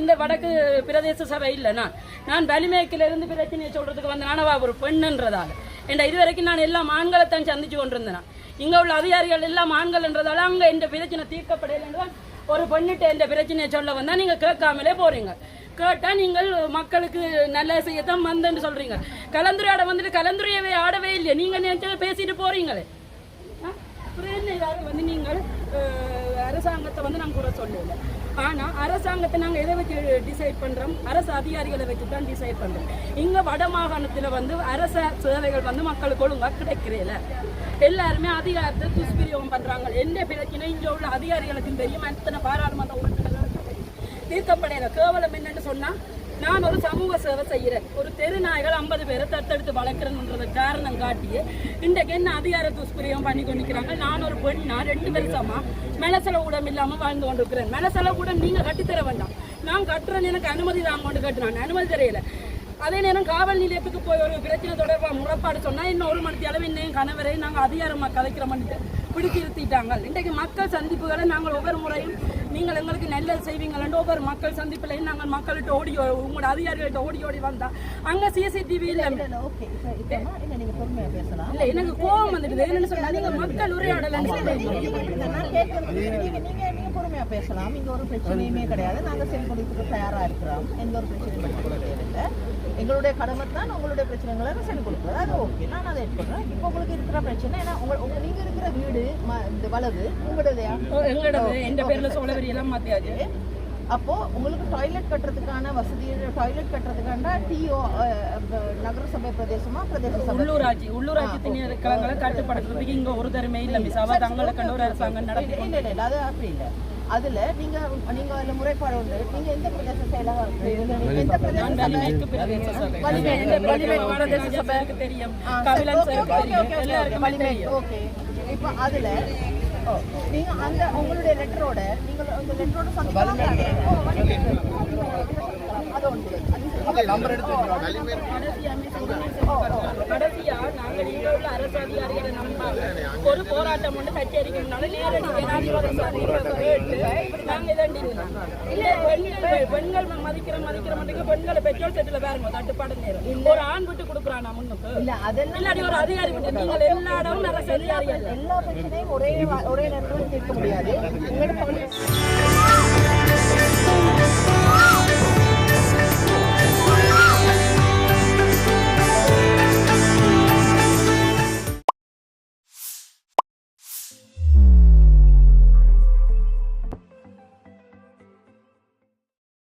இந்த வடக்கு பிரதேச சபை இல்லை. நான் வலிமேக்கிலிருந்து பிரச்சனையை சொல்றதுக்கு வந்த நானவா ஒரு பெண்ணுன்றதால என்ற இதுவரைக்கும் நான் எல்லா ஆண்களைத்தான் சந்திச்சு கொண்டிருந்தேன். இங்க உள்ள அதிகாரிகள் எல்லாம் ஆண்கள்ன்றதால அங்க இந்த பிரச்சனை தீர்க்கப்படையில ஒரு பெண்ணிட்ட இந்த பிரச்சனையை சொல்ல வந்தா நீங்க கேட்காமலே போறீங்க. கேட்டா நீங்கள் மக்களுக்கு நல்ல செய்யத்தான் வந்தேன்னு சொல்றீங்க. கலந்துரையாட வந்துட்டு கலந்துரையவே ஆடவே இல்லையா? நீங்க நினைச்சதை பேசிட்டு போறீங்களே. வந்து நீங்கள் அரசாங்கத்தை வந்து நாங்கள் கூட சொல்லல. ஆனால் அரசாங்கத்தை நாங்கள் எதை வச்சு டிசைட் பண்ணுறோம்? அரசு அதிகாரிகளை வச்சு தான் டிசைட் பண்ணுறோம். இங்கே வட மாகாணத்தில் வந்து அரச சேவைகள் வந்து மக்களுக்கு ஒழுங்காக கிடைக்கிறதில்ல. எல்லாருமே அதிகாரத்தை துஷ்பிரயோகம் பண்ணுறாங்க. எந்த பிரச்சனை இங்கே உள்ள அதிகாரிகளுக்கு தெரியும். அத்தனை பாராளுமன்ற உறுப்பினர்களுக்கு தீர்க்கப்படையில கேவலம் என்னன்னு சொன்னால், நான் ஒரு சமூக சேவை செய்கிறேன். ஒரு தெரு நாய்கள் 50 பேரை தத்தெடுத்து வளர்க்குறேன்றது காரணம் காட்டியே இன்றைக்கு என்ன அதிகார துஷ்பிரயோகம் பண்ணி கொண்டிருக்கிறாங்க. நான் ஒரு பெண்ணா 2 வருஷமா மெலசல கூடம் இல்லாமல் வாழ்ந்து கொண்டிருக்கிறேன். மெலசல கூடம் நீங்கள் கட்டித்தர வேண்டாம். நான் கட்டுறேன்னு எனக்கு அனுமதி தான் கொண்டு கட்டுறாங்க. அனுமதி தெரியல. அதே நேரம் காவல் நிலையத்துக்கு போய் ஒரு பிரச்சனை தொடர்பாக முறைப்பாடு சொன்னால் இன்னும் 1 மணி அளவு இன்னும் கணவரை நாங்கள் அதிகாரமாக கலைக்கிறோம்னு பிடிச்சி இருத்திட்டாங்க. இன்றைக்கு மக்கள் சந்திப்புகளை நாங்கள் ஒவ்வொரு முறையும் நீங்கள் எங்களுக்கு நல்லது செய்வீங்களோ ஒவ்வொரு மக்கள் சந்திப்புலையும் நாங்கள் மக்கள்கிட்ட உங்களோட அதிகாரிகள்கிட்ட ஓடி வந்தா அங்கே சிசிடிவி இல்லை. இல்லை, எனக்கு கோபம் வந்துடுது. என்னன்னு சொன்னா நீங்க மக்கள் உரையாடலன்னு பொறுமையா பேசலாம். இங்க ஒரு பிரச்சனையுமே கிடையாது. நாங்க செயல்படுறதுக்கு தயாரா இருக்கிறோம். எந்த ஒரு பிரச்சனையும் இல்லை. எங்களுடைய கடமை தான் உங்களுடைய பிரச்சனைகளை செஞ்சு கொடுக்குறது. அது ஓகே, நான் அதை எடுத்துக்கிறேன். இப்போ உங்களுக்கு இருக்கிற பிரச்சனை ஏன்னா நீங்க இருக்கிற வீடு இந்த வலது உங்களுடையதையா? எங்களோட எந்த பேர்ல சோழவரி எல்லாம் மாத்தியாச்சு. அப்போ உங்களுக்கு டாய்லெட் கட்டுறதுக்கான வசதி, டாய்லெட் கட்டுறதுக்கான டிஓ நகரசபை பிரதேசமா பிரதேச சபை உள்ளூராட்சி திணைக்களங்களை கட்டுப்படுத்துறதுக்கு இங்க ஒரு தரமே இல்லை. மிஸ் அவ தங்களை கண்டு ஒரு அரசாங்கம் நடத்தி இல்லை, அது அப்படி இல்லை. அதுல நீங்க அதுல முறைப்பாடு உண்டு. நீங்க எந்த பிரதேச செயலாளர்? எந்த பிரதேச சபை தெரியும். ஓகே, இப்போ அதுல நீங்க அந்த உங்களுடைய லெட்டரோட நீங்க அந்த லெட்டரோட கடைசியா நாங்கள் இங்க உள்ள அரசு அதிகாரிகளை நம்பாங்க ஒரு போராட்டம் ஒன்று கச்சேரிக்கிறதுனால நேரடி நாங்க பெண்கள் மதிக்கிற பெண்களை பெட்ரோல் செட்டில் பாருங்க தட்டுப்பாடு நேரம் ஒரு ஆண் விட்டு கொடுக்குறான் முன்னுக்கு இல்லாட்டி ஒரு அதிகாரி விட்டு நீங்கள் எல்லா இடமும் அரசு அதிகாரிகள் எல்லா பிரச்சனையும் ஒரே நேரத்தில் தீர்க்க முடியாது.